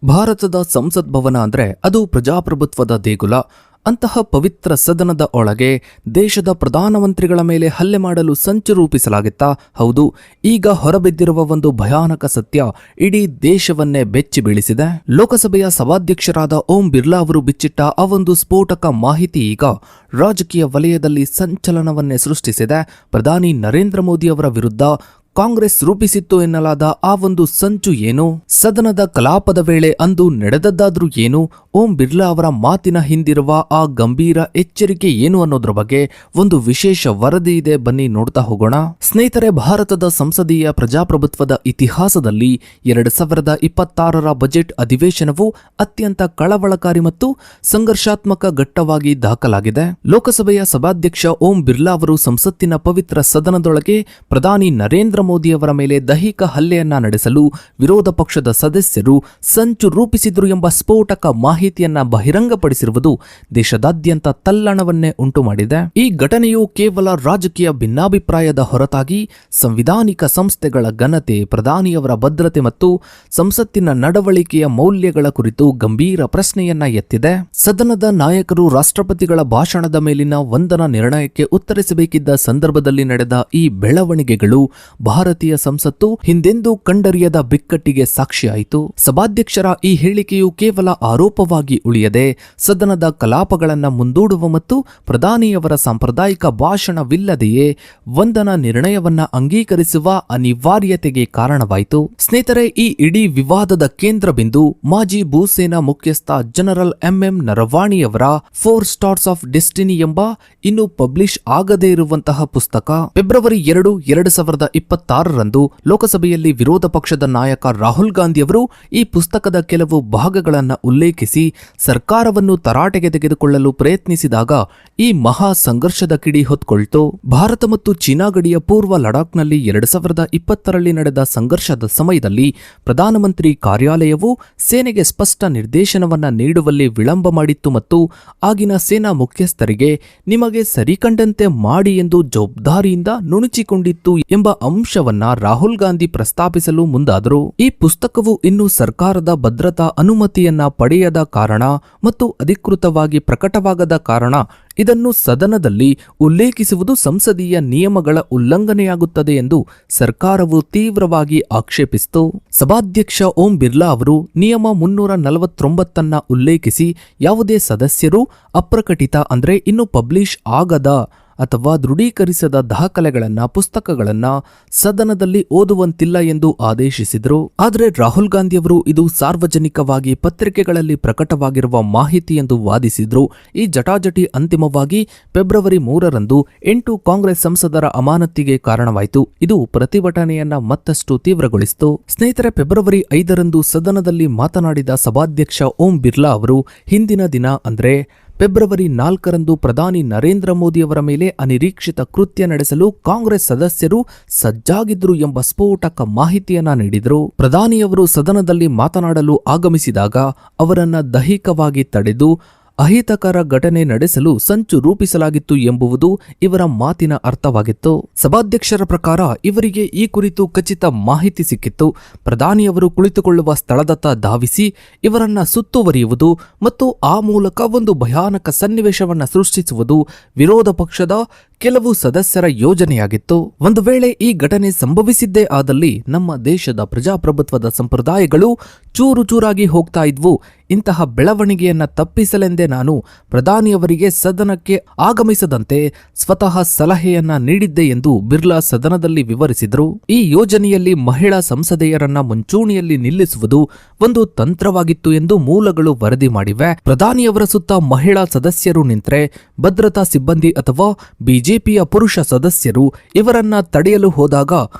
ಭಾರತದ ಸಂಸತ್ ಭವನ ಅಂದ್ರೆ ಅದು ಪ್ರಜಾಪ್ರಭುತ್ವದ ದೇಗುಲ. ಅಂತಹ ಪವಿತ್ರ ಸದನದ ಒಳಗೆ ದೇಶದ ಪ್ರಧಾನಮಂತ್ರಿಗಳ ಮೇಲೆ ಹಲ್ಲೆ ಮಾಡಲು ಸಂಚು ರೂಪಿಸಲಾಗಿತ್ತಾ? ಹೌದು. ಈಗ ಹೊರಬಿದ್ದಿರುವ ಒಂದು ಭಯಾನಕ ಸತ್ಯ ಇಡೀ ದೇಶವನ್ನೇ ಬೆಚ್ಚಿ ಬೀಳಿಸಿದೆ. ಲೋಕಸಭೆಯ ಸಭಾಧ್ಯಕ್ಷರಾದ ಓಂ ಬಿರ್ಲಾ ಅವರು ಬಿಚ್ಚಿಟ್ಟ ಆ ಒಂದು ಸ್ಫೋಟಕ ಮಾಹಿತಿ ಈಗ ರಾಜಕೀಯ ವಲಯದಲ್ಲಿ ಸಂಚಲನವನ್ನೇ ಸೃಷ್ಟಿಸಿದೆ. ಪ್ರಧಾನಿ ನರೇಂದ್ರ ಮೋದಿ ಅವರ ವಿರುದ್ಧ ಕಾಂಗ್ರೆಸ್ ರೂಪಿಸಿತ್ತು ಎನ್ನಲಾದ ಆ ಒಂದು ಸಂಚು ಏನು? ಸದನದ ಕಲಾಪದ ವೇಳೆ ಅಂದು ನಡೆದದ್ದಾದ್ರೂ ಏನು? ಓಂ ಬಿರ್ಲಾ ಅವರ ಮಾತಿನ ಹಿಂದಿರುವ ಆ ಗಂಭೀರ ಎಚ್ಚರಿಕೆ ಏನು ಅನ್ನೋದ್ರ ಬಗ್ಗೆ ಒಂದು ವಿಶೇಷ ವರದಿ ಇದೆ, ಬನ್ನಿ ನೋಡ್ತಾ ಹೋಗೋಣ. ಸ್ನೇಹಿತರೆ, ಭಾರತದ ಸಂಸದೀಯ ಪ್ರಜಾಪ್ರಭುತ್ವದ ಇತಿಹಾಸದಲ್ಲಿ 2026ರ ಬಜೆಟ್ ಅಧಿವೇಶನವು ಅತ್ಯಂತ ಕಳವಳಕಾರಿ ಮತ್ತು ಸಂಘರ್ಷಾತ್ಮಕ ಘಟ್ಟವಾಗಿ ದಾಖಲಾಗಿದೆ. ಲೋಕಸಭೆಯ ಸಭಾಧ್ಯಕ್ಷ ಓಂ ಬಿರ್ಲಾ ಅವರು ಸಂಸತ್ತಿನ ಪವಿತ್ರ ಸದನದೊಳಗೆ ಪ್ರಧಾನಿ ನರೇಂದ್ರ ಮೋದಿ ಅವರ ಮೇಲೆ ದೈಹಿಕ ಹಲ್ಲೆಯನ್ನ ನಡೆಸಲು ವಿರೋಧ ಪಕ್ಷದ ಸದಸ್ಯರು ಸಂಚು ರೂಪಿಸಿದ್ರು ಎಂಬ ಸ್ಫೋಟಕ ಮಾಹಿತಿಯನ್ನ ಬಹಿರಂಗಪಡಿಸಿರುವುದು ದೇಶದಾದ್ಯಂತ ತಲ್ಲಣವನ್ನೇ ಉಂಟು ಮಾಡಿದೆ. ಈ ಘಟನೆಯು ಕೇವಲ ರಾಜಕೀಯ ಭಿನ್ನಾಭಿಪ್ರಾಯದ ಹೊರತಾಗಿ ಸಂವಿಧಾನಿಕ ಸಂಸ್ಥೆಗಳ ಘನತೆ, ಪ್ರಧಾನಿಯವರ ಭದ್ರತೆ ಮತ್ತು ಸಂಸತ್ತಿನ ನಡವಳಿಕೆಯ ಮೌಲ್ಯಗಳ ಕುರಿತು ಗಂಭೀರ ಪ್ರಶ್ನೆಯನ್ನ ಎತ್ತಿದೆ. ಸದನದ ನಾಯಕರು ರಾಷ್ಟ್ರಪತಿಗಳ ಭಾಷಣದ ಮೇಲಿನ ವಂದನಾ ನಿರ್ಣಯಕ್ಕೆ ಉತ್ತರಿಸಬೇಕಿದ್ದ ಸಂದರ್ಭದಲ್ಲಿ ನಡೆದ ಈ ಬೆಳವಣಿಗೆಗಳು ಭಾರತೀಯ ಸಂಸತ್ತು ಹಿಂದೆಂದೂ ಕಂಡರಿಯದ ಬಿಕ್ಕಟ್ಟಿಗೆ ಸಾಕ್ಷಿಯಾಯಿತು. ಸಭಾಧ್ಯಕ್ಷರ ಈ ಹೇಳಿಕೆಯು ಕೇವಲ ಆರೋಪವಾಗಿ ಉಳಿಯದೆ ಸದನದ ಕಲಾಪಗಳನ್ನು ಮುಂದೂಡುವ ಮತ್ತು ಪ್ರಧಾನಿಯವರ ಸಾಂಪ್ರದಾಯಿಕ ಭಾಷಣವಿಲ್ಲದೆಯೇ ವಂದನಾ ನಿರ್ಣಯವನ್ನ ಅಂಗೀಕರಿಸುವ ಅನಿವಾರ್ಯತೆಗೆ ಕಾರಣವಾಯಿತು. ಸ್ನೇಹಿತರೆ, ಈ ಇಡೀ ವಿವಾದದ ಕೇಂದ್ರ ಬಿಂದು ಮಾಜಿ ಭೂಸೇನಾ ಮುಖ್ಯಸ್ಥ ಜನರಲ್ ಎಂಎಂ ನರವಾಣಿಯವರ 4 ಸ್ಟಾರ್ಸ್ ಆಫ್ ಡೆಸ್ಟಿನಿ ಎಂಬ ಇನ್ನೂ ಪಬ್ಲಿಷ್ ಆಗದೇ ಇರುವಂತಹ ಪುಸ್ತಕ. ಫೆಬ್ರವರಿ 2, 2026ರಂದು ಲೋಕಸಭೆಯಲ್ಲಿ ವಿರೋಧ ಪಕ್ಷದ ನಾಯಕ ರಾಹುಲ್ ಗಾಂಧಿಯವರು ಈ ಪುಸ್ತಕದ ಕೆಲವು ಭಾಗಗಳನ್ನು ಉಲ್ಲೇಖಿಸಿ ಸರ್ಕಾರವನ್ನು ತರಾಟೆಗೆ ತೆಗೆದುಕೊಳ್ಳಲು ಪ್ರಯತ್ನಿಸಿದಾಗ ಈ ಮಹಾ ಸಂಘರ್ಷದ ಕಿಡಿ ಹೊತ್ಕೊಳ್ತು. ಭಾರತ ಮತ್ತು ಚೀನಾ ಗಡಿಯ ಪೂರ್ವ ಲಡಾಖ್ನಲ್ಲಿ 2020ರಲ್ಲಿ ನಡೆದ ಸಂಘರ್ಷದ ಸಮಯದಲ್ಲಿ ಪ್ರಧಾನಮಂತ್ರಿ ಕಾರ್ಯಾಲಯವು ಸೇನೆಗೆ ಸ್ಪಷ್ಟ ನಿರ್ದೇಶನವನ್ನ ನೀಡುವಲ್ಲಿ ವಿಳಂಬ ಮಾಡಿತ್ತು ಮತ್ತು ಆಗಿನ ಸೇನಾ ಮುಖ್ಯಸ್ಥರಿಗೆ ನಿಮಗೆ ಸರಿಕಂಡಂತೆ ಮಾಡಿ ಎಂದು ಜವಾಬ್ದಾರಿಯಿಂದ ನುಣುಚಿಕೊಂಡಿತ್ತು ಎಂಬ ಅಂಶವನ್ನ ರಾಹುಲ್ ಗಾಂಧಿ ಪ್ರಸ್ತಾಪಿಸಲು ಮುಂದಾದರು. ಈ ಪುಸ್ತಕವು ಇನ್ನೂ ಸರ್ಕಾರದ ಭದ್ರತಾ ಅನುಮತಿಯನ್ನ ಪಡೆಯದ ಕಾರಣ ಮತ್ತು ಅಧಿಕೃತವಾಗಿ ಪ್ರಕಟವಾಗದ ಕಾರಣ ಇದನ್ನು ಸದನದಲ್ಲಿ ಉಲ್ಲೇಖಿಸುವುದು ಸಂಸದೀಯ ನಿಯಮಗಳ ಉಲ್ಲಂಘನೆಯಾಗುತ್ತದೆ ಎಂದು ಸರ್ಕಾರವು ತೀವ್ರವಾಗಿ ಆಕ್ಷೇಪಿಸಿತು. ಸಭಾಧ್ಯಕ್ಷ ಓಂ ಬಿರ್ಲಾ ಅವರು ನಿಯಮ 349 ಉಲ್ಲೇಖಿಸಿ ಯಾವುದೇ ಸದಸ್ಯರು ಅಪ್ರಕಟಿತ ಅಂದ್ರೆ ಇನ್ನು ಪಬ್ಲಿಷ್ ಆಗದ ಅಥವಾ ದೃಢೀಕರಿಸದ ದಾಖಲೆಗಳನ್ನ, ಪುಸ್ತಕಗಳನ್ನ ಸದನದಲ್ಲಿ ಓದುವಂತಿಲ್ಲ ಎಂದು ಆದೇಶಿಸಿದರು. ಆದರೆ ರಾಹುಲ್ ಗಾಂಧಿಯವರು ಇದು ಸಾರ್ವಜನಿಕವಾಗಿ ಪತ್ರಿಕೆಗಳಲ್ಲಿ ಪ್ರಕಟವಾಗಿರುವ ಮಾಹಿತಿ ಎಂದು ವಾದಿಸಿದ್ರು. ಈ ಜಟಾಜಟಿ ಅಂತಿಮವಾಗಿ ಫೆಬ್ರವರಿ 3ರಂದು 8 ಕಾಂಗ್ರೆಸ್ ಸಂಸದರ ಅಮಾನತಿಗೆ ಕಾರಣವಾಯಿತು. ಇದು ಪ್ರತಿಭಟನೆಯನ್ನ ಮತ್ತಷ್ಟು ತೀವ್ರಗೊಳಿಸಿತು. ಸ್ನೇಹಿತರೆ, ಫೆಬ್ರವರಿ 5ರಂದು ಸದನದಲ್ಲಿ ಮಾತನಾಡಿದ ಸಭಾಧ್ಯಕ್ಷ ಓಂ ಬಿರ್ಲಾ ಅವರು ಹಿಂದಿನ ದಿನ ಅಂದ್ರೆ ಫೆಬ್ರವರಿ 4ರಂದು ಪ್ರಧಾನಿ ನರೇಂದ್ರ ಮೋದಿಯವರ ಮೇಲೆ ಅನಿರೀಕ್ಷಿತ ಕೃತ್ಯ ನಡೆಸಲು ಕಾಂಗ್ರೆಸ್ ಸದಸ್ಯರು ಸಜ್ಜಾಗಿದ್ರು ಎಂಬ ಸ್ಫೋಟಕ ಮಾಹಿತಿಯನ್ನ ನೀಡಿದರು. ಪ್ರಧಾನಿಯವರು ಸದನದಲ್ಲಿ ಮಾತನಾಡಲು ಆಗಮಿಸಿದಾಗ ಅವರನ್ನ ದೈಹಿಕವಾಗಿ ತಡೆದು ಅಹಿತಕರ ಘಟನೆ ನಡೆಸಲು ಸಂಚು ರೂಪಿಸಲಾಗಿತ್ತು ಎಂಬುವುದು ಇವರ ಮಾತಿನ ಅರ್ಥವಾಗಿತ್ತು. ಸಭಾಧ್ಯಕ್ಷರ ಪ್ರಕಾರ ಇವರಿಗೆ ಈ ಕುರಿತು ಖಚಿತ ಮಾಹಿತಿ ಸಿಕ್ಕಿತ್ತು. ಪ್ರಧಾನಿಯವರು ಕುಳಿತುಕೊಳ್ಳುವ ಸ್ಥಳದತ್ತ ಧಾವಿಸಿ ಇವರನ್ನ ಸುತ್ತುವರಿಯುವುದು ಮತ್ತು ಆ ಮೂಲಕ ಒಂದು ಭಯಾನಕ ಸನ್ನಿವೇಶವನ್ನ ಸೃಷ್ಟಿಸುವುದು ವಿರೋಧ ಪಕ್ಷದ ಕೆಲವು ಸದಸ್ಯರ ಯೋಜನೆಯಾಗಿತ್ತು. ಒಂದು ವೇಳೆ ಈ ಘಟನೆ ಸಂಭವಿಸಿದ್ದೇ ಆದಲ್ಲಿ ನಮ್ಮ ದೇಶದ ಪ್ರಜಾಪ್ರಭುತ್ವದ ಸಂಪ್ರದಾಯಗಳು ಚೂರು ಚೂರಾಗಿ ಹೋಗ್ತಾ ಇದ್ವು. ಇಂತಹ ಬೆಳವಣಿಗೆಯನ್ನ ತಪ್ಪಿಸಲೆಂದೇ ನಾನು ಪ್ರಧಾನಿಯವರಿಗೆ ಸದನಕ್ಕೆ ಆಗಮಿಸದಂತೆ ಸ್ವತಃ ಸಲಹೆಯನ್ನ ನೀಡಿದ್ದೆ ಎಂದು ಬಿರ್ಲಾ ಸದನದಲ್ಲಿ ವಿವರಿಸಿದರು. ಈ ಯೋಜನೆಯಲ್ಲಿ ಮಹಿಳಾ ಸಂಸದೆಯರನ್ನ ಮುಂಚೂಣಿಯಲ್ಲಿ ನಿಲ್ಲಿಸುವುದು ಒಂದು ತಂತ್ರವಾಗಿತ್ತು ಎಂದು ಮೂಲಗಳು ವರದಿ ಮಾಡಿವೆ. ಪ್ರಧಾನಿಯವರ ಸುತ್ತ ಮಹಿಳಾ ಸದಸ್ಯರು ನಿಂತರೆ ಭದ್ರತಾ ಸಿಬ್ಬಂದಿ ಅಥವಾ ಬಿಜೆಪಿಯ ಪುರುಷ ಸದಸ್ಯರು ಇವರನ್ನ ತಡೆಯಲು ಹೋದಾಗ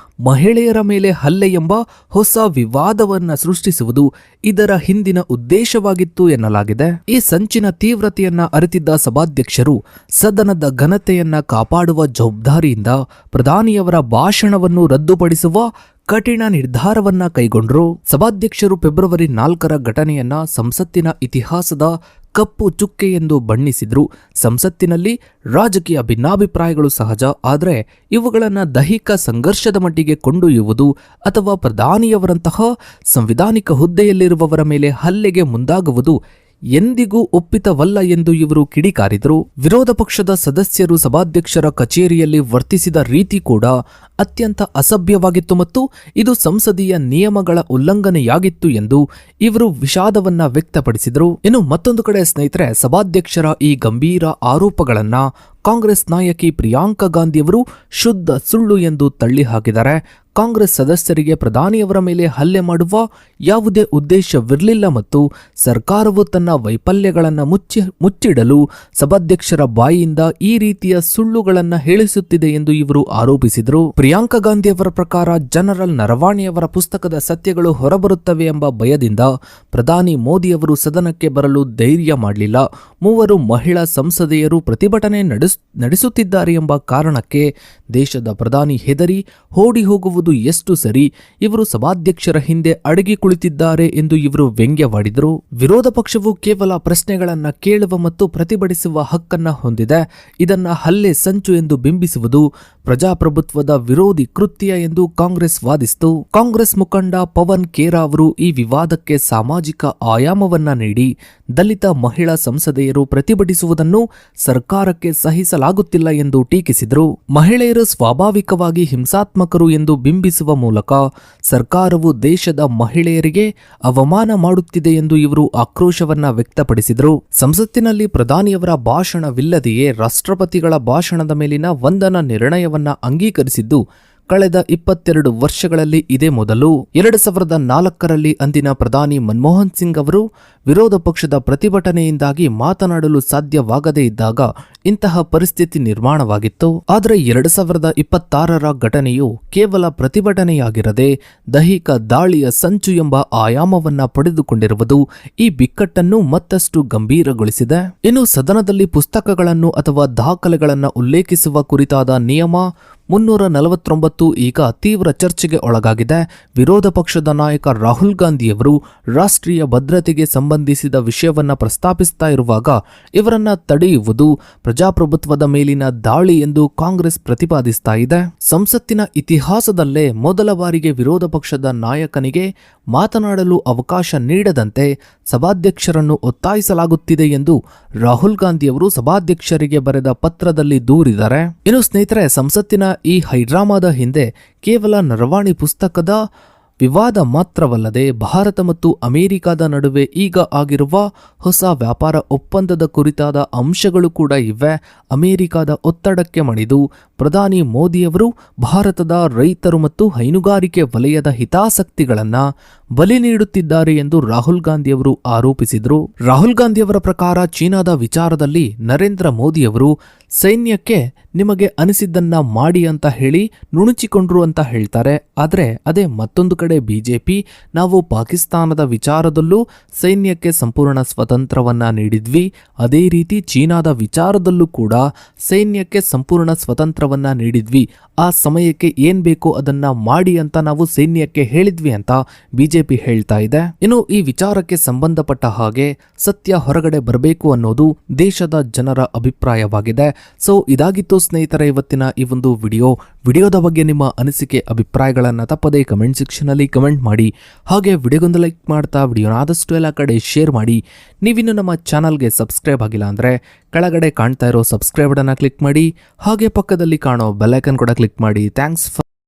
ಮಹಿಳೆಯರ ಮೇಲೆ ಹಲ್ಲೆ ಎಂಬ ಹೊಸ ವಿವಾದವನ್ನ ಸೃಷ್ಟಿಸುವುದು ಇದರ ಹಿಂದಿನ ಉದ್ದೇಶವಾಗಿತ್ತು ಎನ್ನಲಾಗಿದೆ. ಈ ಸಂಚಿನ ತೀವ್ರತೆಯನ್ನ ಅರಿತಿದ್ದ ಸಭಾಧ್ಯಕ್ಷರು ಸದನದ ಘನತೆಯನ್ನ ಕಾಪಾಡುವ ಜವಾಬ್ದಾರಿಯಿಂದ ಪ್ರಧಾನಿಯವರ ಭಾಷಣವನ್ನು ರದ್ದುಪಡಿಸುವ ಕಠಿಣ ನಿರ್ಧಾರವನ್ನ ಕೈಗೊಂಡರು. ಸಭಾಧ್ಯಕ್ಷರು ಫೆಬ್ರವರಿ 4ರ ಘಟನೆಯನ್ನ ಸಂಸತ್ತಿನ ಇತಿಹಾಸದ ಕಪ್ಪು ಚುಕ್ಕೆ ಎಂದು ಬಣ್ಣಿಸಿದ್ರು. ಸಂಸತ್ತಿನಲ್ಲಿ ರಾಜಕೀಯ ಭಿನ್ನಾಭಿಪ್ರಾಯಗಳು ಸಹಜ, ಆದರೆ ಇವುಗಳನ್ನು ದೈಹಿಕ ಸಂಘರ್ಷದ ಮಟ್ಟಿಗೆ ಕೊಂಡೊಯ್ಯುವುದು ಅಥವಾ ಪ್ರಧಾನಿಯವರಂತಹ ಸಂವಿಧಾನಿಕ ಹುದ್ದೆಯಲ್ಲಿರುವವರ ಮೇಲೆ ಹಲ್ಲೆಗೆ ಮುಂದಾಗುವುದು ಎಂದಿಗೂ ಒಪ್ಪಿತವಲ್ಲ ಎಂದು ಇವರು ಕಿಡಿಕಾರಿದರು. ವಿರೋಧ ಪಕ್ಷದ ಸದಸ್ಯರು ಸಭಾಧ್ಯಕ್ಷರ ಕಚೇರಿಯಲ್ಲಿ ವರ್ತಿಸಿದ ರೀತಿ ಕೂಡ ಅತ್ಯಂತ ಅಸಭ್ಯವಾಗಿತ್ತು ಮತ್ತು ಇದು ಸಂಸದೀಯ ನಿಯಮಗಳ ಉಲ್ಲಂಘನೆಯಾಗಿತ್ತು ಎಂದು ಇವರು ವಿಷಾದವನ್ನ ವ್ಯಕ್ತಪಡಿಸಿದರು. ಇನ್ನು ಮತ್ತೊಂದು ಕಡೆ ಸ್ನೇಹಿತರೆ, ಸಭಾಧ್ಯಕ್ಷರ ಈ ಗಂಭೀರ ಆರೋಪಗಳನ್ನ ಕಾಂಗ್ರೆಸ್ ನಾಯಕಿ ಪ್ರಿಯಾಂಕಾ ಗಾಂಧಿಯವರು ಶುದ್ಧ ಸುಳ್ಳು ಎಂದು ತಳ್ಳಿ ಹಾಕಿದ್ದಾರೆ. ಕಾಂಗ್ರೆಸ್ ಸದಸ್ಯರಿಗೆ ಪ್ರಧಾನಿಯವರ ಮೇಲೆ ಹಲ್ಲೆ ಮಾಡುವ ಯಾವುದೇ ಉದ್ದೇಶವಿರಲಿಲ್ಲ ಮತ್ತು ಸರ್ಕಾರವು ತನ್ನ ವೈಫಲ್ಯಗಳನ್ನು ಮುಚ್ಚಿಡಲು ಸಭಾಧ್ಯಕ್ಷರ ಬಾಯಿಯಿಂದ ಈ ರೀತಿಯ ಸುಳ್ಳುಗಳನ್ನು ಹೇಳಿಸುತ್ತಿದೆ ಎಂದು ಇವರು ಆರೋಪಿಸಿದರು. ಪ್ರಿಯಾಂಕಾ ಗಾಂಧಿಯವರ ಪ್ರಕಾರ ಜನರಲ್ ನರವಾಣೆಯವರ ಪುಸ್ತಕದ ಸತ್ಯಗಳು ಹೊರಬರುತ್ತವೆ ಎಂಬ ಭಯದಿಂದ ಪ್ರಧಾನಿ ಮೋದಿಯವರು ಸದನಕ್ಕೆ ಬರಲು ಧೈರ್ಯ ಮಾಡಲಿಲ್ಲ. ಮೂವರು ಮಹಿಳಾ ಸಂಸದೆಯರು ಪ್ರತಿಭಟನೆ ನಡೆಸುತ್ತಿದ್ದಾರೆ ಎಂಬ ಕಾರಣಕ್ಕೆ ದೇಶದ ಪ್ರಧಾನಿ ಹೆದರಿ ಓಡಿ ಹೋಗುವುದು ಎಷ್ಟು ಸರಿ, ಇವರು ಸಭಾಧ್ಯಕ್ಷರ ಹಿಂದೆ ಅಡಗಿ ಕುಳಿತಿದ್ದಾರೆ ಎಂದು ಇವರು ವ್ಯಂಗ್ಯವಾಡಿದರು. ವಿರೋಧ ಪಕ್ಷವು ಕೇವಲ ಪ್ರಶ್ನೆಗಳನ್ನ ಕೇಳುವ ಮತ್ತು ಪ್ರತಿಭಟಿಸುವ ಹಕ್ಕನ್ನ ಹೊಂದಿದೆ. ಇದನ್ನ ಹಲ್ಲೆ ಸಂಚು ಎಂದು ಬಿಂಬಿಸುವುದು ಪ್ರಜಾಪ್ರಭುತ್ವದ ವಿರೋಧಿ ಕೃತ್ಯ ಎಂದು ಕಾಂಗ್ರೆಸ್ ವಾದಿಸಿತು. ಕಾಂಗ್ರೆಸ್ ಮುಖಂಡ ಪವನ್ ಖೇರಾ ಅವರು ಈ ವಿವಾದಕ್ಕೆ ಸಾಮಾಜಿಕ ಆಯಾಮವನ್ನ ನೀಡಿ ದಲಿತ ಮಹಿಳಾ ಸಂಸದೆಯರು ಪ್ರತಿಭಟಿಸುವುದನ್ನು ಸರ್ಕಾರಕ್ಕೆ ಸಹಿಸಲಾಗುತ್ತಿಲ್ಲ ಎಂದು ಟೀಕಿಸಿದರು. ಮಹಿಳೆಯರು ಸ್ವಾಭಾವಿಕವಾಗಿ ಹಿಂಸಾತ್ಮಕರು ಎಂದು ಬಿಂಬಿಸುವ ಮೂಲಕ ಸರ್ಕಾರವು ದೇಶದ ಮಹಿಳೆಯರಿಗೆ ಅವಮಾನ ಮಾಡುತ್ತಿದೆ ಎಂದು ಇವರು ಆಕ್ರೋಶವನ್ನ ವ್ಯಕ್ತಪಡಿಸಿದರು. ಸಂಸತ್ತಿನಲ್ಲಿ ಪ್ರಧಾನಿಯವರ ಭಾಷಣವಿಲ್ಲದೆಯೇ ರಾಷ್ಟ್ರಪತಿಗಳ ಭಾಷಣದ ಮೇಲಿನ ವಂದನಾ ನಿರ್ಣಯವನ್ನ ಅಂಗೀಕರಿಸಿದ್ದು ಕಳೆದ 22 ವರ್ಷಗಳಲ್ಲಿ ಇದೇ ಮೊದಲು. 2004ರಲ್ಲಿ ಅಂದಿನ ಪ್ರಧಾನಿ ಮನಮೋಹನ್ ಸಿಂಗ್ ಅವರು ವಿರೋಧ ಪಕ್ಷದ ಪ್ರತಿಭಟನೆಯಿಂದಾಗಿ ಮಾತನಾಡಲು ಸಾಧ್ಯವಾಗದೇ ಇದ್ದಾಗ ಇಂತಹ ಪರಿಸ್ಥಿತಿ ನಿರ್ಮಾಣವಾಗಿತ್ತು. ಆದರೆ 2026ರ ಘಟನೆಯು ಕೇವಲ ಪ್ರತಿಭಟನೆಯಾಗಿರದೆ ದೈಹಿಕ ದಾಳಿಯ ಸಂಚು ಎಂಬ ಆಯಾಮವನ್ನ ಪಡೆದುಕೊಂಡಿರುವುದು ಈ ಬಿಕ್ಕಟ್ಟನ್ನು ಮತ್ತಷ್ಟು ಗಂಭೀರಗೊಳಿಸಿದೆ. ಇನ್ನು ಸದನದಲ್ಲಿ ಪುಸ್ತಕಗಳನ್ನು ಅಥವಾ ದಾಖಲೆಗಳನ್ನು ಉಲ್ಲೇಖಿಸುವ ಕುರಿತಾದ ನಿಯಮ 349 ಈಗ ತೀವ್ರ ಚರ್ಚೆಗೆ ಒಳಗಾಗಿದೆ. ವಿರೋಧ ಪಕ್ಷದ ನಾಯಕ ರಾಹುಲ್ ಗಾಂಧಿಯವರು ರಾಷ್ಟ್ರೀಯ ಭದ್ರತೆಗೆ ಸಂಬಂಧಿಸಿದ ವಿಷಯವನ್ನ ಪ್ರಸ್ತಾಪಿಸ್ತಾ ಇರುವಾಗ ಇವರನ್ನ ತಡೆಯುವುದು ಪ್ರಜಾಪ್ರಭುತ್ವದ ಮೇಲಿನ ದಾಳಿ ಎಂದು ಕಾಂಗ್ರೆಸ್ ಪ್ರತಿಪಾದಿಸ್ತಾ ಇದೆ. ಸಂಸತ್ತಿನ ಇತಿಹಾಸದಲ್ಲೇ ಮೊದಲ ಬಾರಿಗೆ ವಿರೋಧ ಪಕ್ಷದ ನಾಯಕನಿಗೆ ಮಾತನಾಡಲು ಅವಕಾಶ ನೀಡದಂತೆ ಸಭಾಧ್ಯಕ್ಷರನ್ನು ಒತ್ತಾಯಿಸಲಾಗುತ್ತಿದೆ ಎಂದು ರಾಹುಲ್ ಗಾಂಧಿಯವರು ಸಭಾಧ್ಯಕ್ಷರಿಗೆ ಬರೆದ ಪತ್ರದಲ್ಲಿ ದೂರಿದ್ದಾರೆ. ಇನ್ನು ಸ್ನೇಹಿತರೆ, ಸಂಸತ್ತಿನ ಈ ಹೈಡ್ರಾಮಾದ ಹಿಂದೆ ಕೇವಲ ನರವಾಣಿ ಪುಸ್ತಕದ ವಿವಾದ ಮಾತ್ರವಲ್ಲದೆ ಭಾರತ ಮತ್ತು ಅಮೆರಿಕದ ನಡುವೆ ಈಗ ಆಗಿರುವ ಹೊಸ ವ್ಯಾಪಾರ ಒಪ್ಪಂದದ ಕುರಿತಾದ ಅಂಶಗಳು ಕೂಡ ಇವೆ. ಅಮೆರಿಕದ ಒತ್ತಡಕ್ಕೆ ಮಣಿದು ಪ್ರಧಾನಿ ಮೋದಿಯವರು ಭಾರತದ ರೈತರು ಮತ್ತು ಹೈನುಗಾರಿಕೆ ವಲಯದ ಹಿತಾಸಕ್ತಿಗಳನ್ನು ಬಲಿ ನೀಡುತ್ತಿದ್ದಾರೆ ಎಂದು ರಾಹುಲ್ ಗಾಂಧಿಯವರು ಆರೋಪಿಸಿದರು. ರಾಹುಲ್ ಗಾಂಧಿಯವರ ಪ್ರಕಾರ ಚೀನಾದ ವಿಚಾರದಲ್ಲಿ ನರೇಂದ್ರ ಮೋದಿಯವರು ಸೈನ್ಯಕ್ಕೆ ನಿಮಗೆ ಅನಿಸಿದ್ದನ್ನ ಮಾಡಿ ಅಂತ ಹೇಳಿ ನುಣುಚಿಕೊಂಡ್ರು ಅಂತ ಹೇಳ್ತಾರೆ. ಆದರೆ ಅದೇ ಮತ್ತೊಂದು ಕಡೆ ಬಿಜೆಪಿ ನಾವು ಪಾಕಿಸ್ತಾನದ ವಿಚಾರದಲ್ಲೂ ಸೈನ್ಯಕ್ಕೆ ಸಂಪೂರ್ಣ ಸ್ವತಂತ್ರವನ್ನ ನೀಡಿದ್ವಿ, ಅದೇ ರೀತಿ ಚೀನಾದ ವಿಚಾರದಲ್ಲೂ ಕೂಡ ಸೈನ್ಯಕ್ಕೆ ಸಂಪೂರ್ಣ ಸ್ವತಂತ್ರವನ್ನ ನೀಡಿದ್ವಿ, ಆ ಸಮಯಕ್ಕೆ ಏನ್ ಬೇಕೋ ಅದನ್ನ ಮಾಡಿ ಅಂತ ನಾವು ಸೈನ್ಯಕ್ಕೆ ಹೇಳಿದ್ವಿ ಅಂತ ಬಿಜೆಪಿ ಹೇಳ್ತಾ ಇದೆ. ಇನ್ನು ಈ ವಿಚಾರಕ್ಕೆ ಸಂಬಂಧಪಟ್ಟ ಹಾಗೆ ಸತ್ಯ ಹೊರಗಡೆ ಬರಬೇಕು ಅನ್ನೋದು ದೇಶದ ಜನರ ಅಭಿಪ್ರಾಯವಾಗಿದೆ. ಸೊ ಇದಾಗಿತ್ತು ಸ್ನೇಹಿತರೆ ಇವತ್ತಿನ ಈ ಒಂದು ವಿಡಿಯೋದ ಬಗ್ಗೆ ನಿಮ್ಮ ಅನಿಸಿಕೆ ಅಭಿಪ್ರಾಯಗಳನ್ನು ತಪ್ಪದೇ ಕಮೆಂಟ್ ಸೆಕ್ಷನ್ ಅಲ್ಲಿ ಕಮೆಂಟ್ ಮಾಡಿ. ಹಾಗೆ ವಿಡಿಯೋಗೊಂದು ಲೈಕ್ ಮಾಡ್ತಾ ವಿಡಿಯೋನ ಆದಷ್ಟು ಎಲ್ಲ ಕಡೆ ಶೇರ್ ಮಾಡಿ. ನೀವಿನ್ನು ನಮ್ಮ ಚಾನಲ್ಗೆ ಸಬ್ಸ್ಕ್ರೈಬ್ ಆಗಿಲ್ಲ ಅಂದ್ರೆ ಕೆಳಗಡೆ ಕಾಣ್ತಾ ಇರೋ ಸಬ್ಸ್ಕ್ರೈಬ್ ಬಟನ್ ಕ್ಲಿಕ್ ಮಾಡಿ. ಹಾಗೆ ಪಕ್ಕದಲ್ಲಿ ಕಾಣೋ ಬೆಲ್ ಐಕನ್ ಕೂಡ ಕ್ಲಿಕ್ ಮಾಡಿ. ಥ್ಯಾಂಕ್ಸ್.